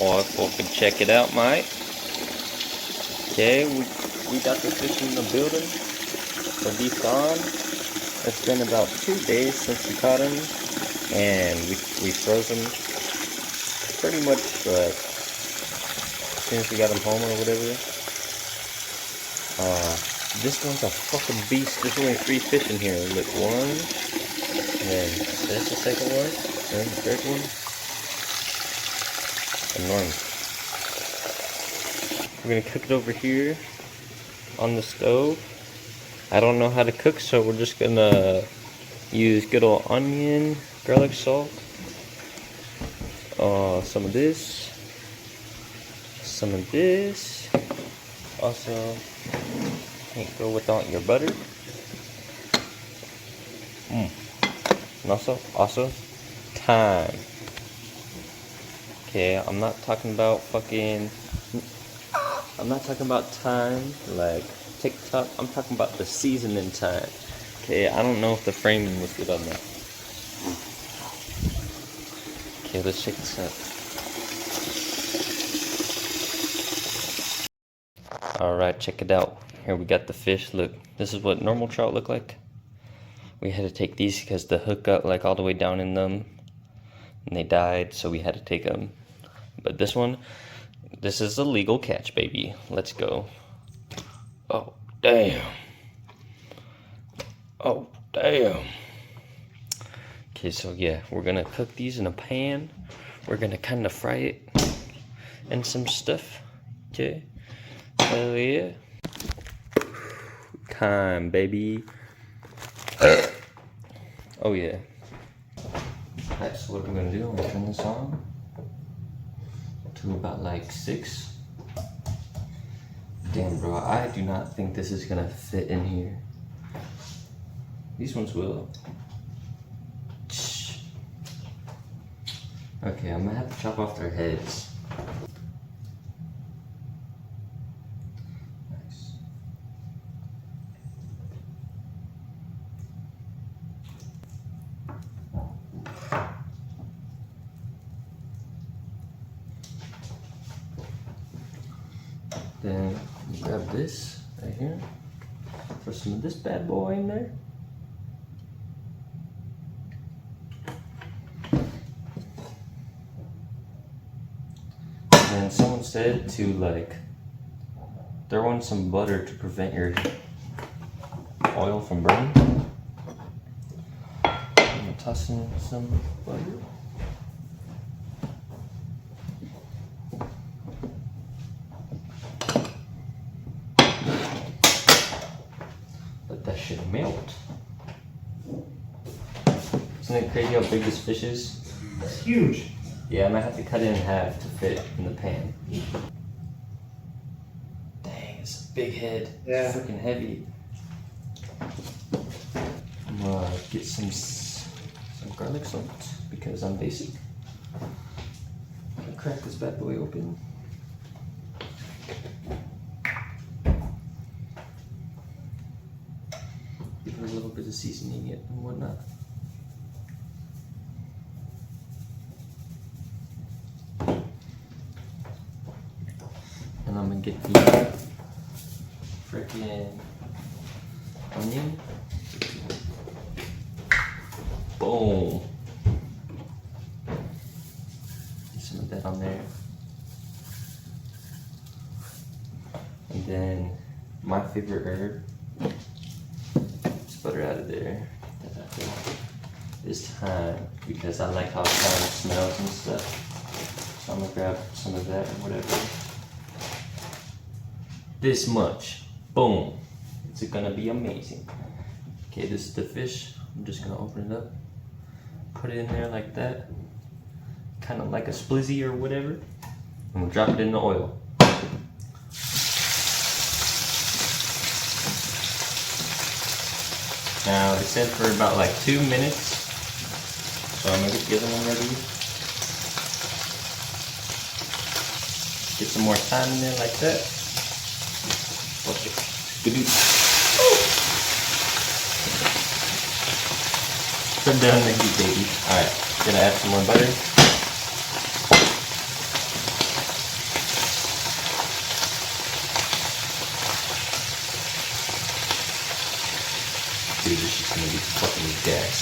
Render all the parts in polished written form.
Or fucking check it out, mate. Okay, we got the fish in the building. The beef's on. It's been about 2 days since we caught him, and we froze him pretty much as soon as we got him home or whatever. This one's a fucking beast. There's only 3 fish in here. Look, 1, and then there's the second one, and the third one. Enormous. We're gonna cook it over here on the stove. I don't know how to cook, so we're just gonna use good old onion, garlic salt, some of this, some of this. Also, can't go without your butter. And also thyme. Okay, I'm not talking about thyme like TikTok. I'm talking about the seasoning thyme. Okay, I don't know if the framing was good on that. Okay, let's check this out. Alright, check it out. Here we got the fish. Look, this is what normal trout look like. We had to take these because the hook got like all the way down in them and they died, so we had to take them. But this one, this is a legal catch, baby. Let's go. Oh, damn. Oh, damn. Okay, so yeah, we're gonna cook these in a pan. We're gonna kind of fry it and some stuff. Okay. Hell yeah. Time, baby. Oh yeah. That's what we're gonna do. I'm gonna turn this on to about like 6. Damn, bro, I do not think this is gonna fit in here. These ones will. Okay, I'm gonna have to chop off their heads. Nice. Then grab this right here. Throw some of this bad boy in there. And someone said to like throw in some butter to prevent your oil from burning. I'm gonna toss in some butter. Let that shit melt. Isn't it crazy how big this fish is? It's huge. Yeah, I might have to cut it in half to fit in the pan. Dang, it's a big head. Yeah. It's freaking heavy. I'm gonna get some garlic salt because I'm basic. I'm gonna crack this bad boy open. Give it a little bit of seasoning and whatnot. And I'm gonna get the frickin' onion. Boom. Get some of that on there. And then my favorite herb, just butter out of there. Is thyme, because I like how thyme smells and stuff. So I'm gonna grab some of that or whatever. This much. Boom. It's gonna be amazing. Okay, this is the fish. I'm just gonna open it up. Put it in there like that. Kind of like a splizzy or whatever. And we'll drop it in the oil. Now it's in for about like 2 minutes. So I'm gonna get the other one ready. Get some more thyme in there like that. Watch it. Turn down the heat, baby. Alright, gonna add some more butter. He's fucking gas.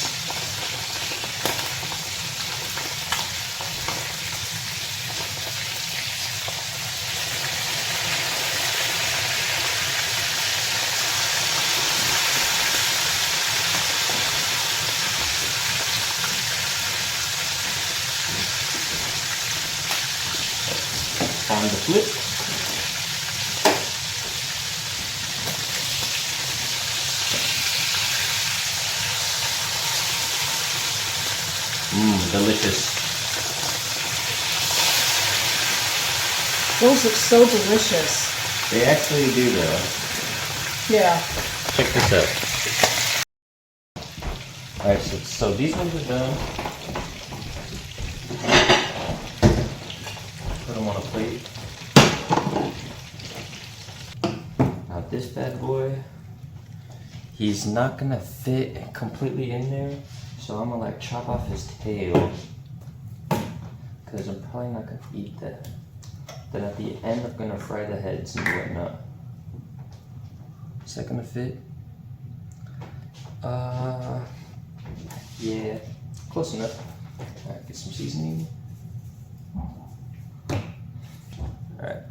Time to flip. Delicious. Those look so delicious. They actually do though. Yeah. Check this out. Alright, so these ones are done. Put them on a plate. Now this bad boy, he's not gonna fit completely in there, so I'm gonna like chop off his tail, because I'm probably not gonna eat that. Then at the end I'm gonna fry the heads and whatnot. Is that gonna fit? Yeah, close enough. Alright, get some seasoning. Alright.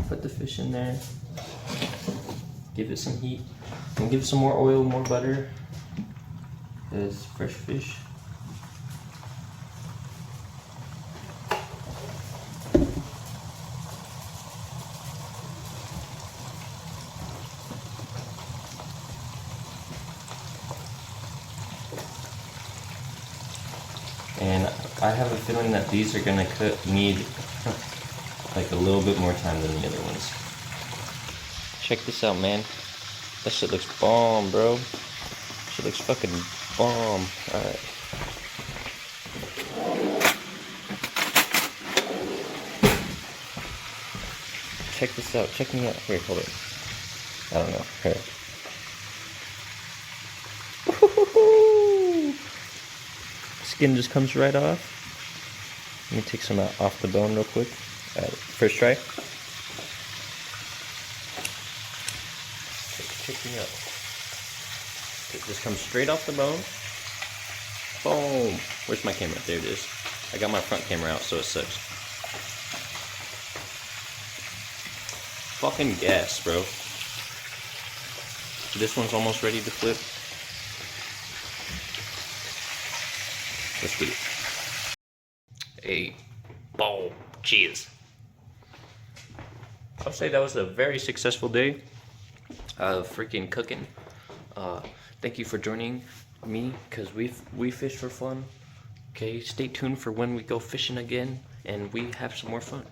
Put the fish in there. Give it some heat. And give it some more oil, more butter. It's fresh fish. And I have a feeling that these are gonna need like a little bit more time than the other ones. Check this out, man. That shit looks bomb, bro. Shit looks fucking bomb. Alright. Check this out. Check me out. Here, hold it. I don't know. Here. Skin just comes right off. Let me take some out off the bone real quick. First try. Check me out. It just comes straight off the bone. Boom. Where's my camera? There it is. I got my front camera out, so it sucks. Fucking gas, bro. This one's almost ready to flip. Let's get it. Hey, boom, cheers. I'll say that was a very successful day of freaking cooking. Thank you for joining me, because we fish for fun. Okay, stay tuned for when we go fishing again and we have some more fun.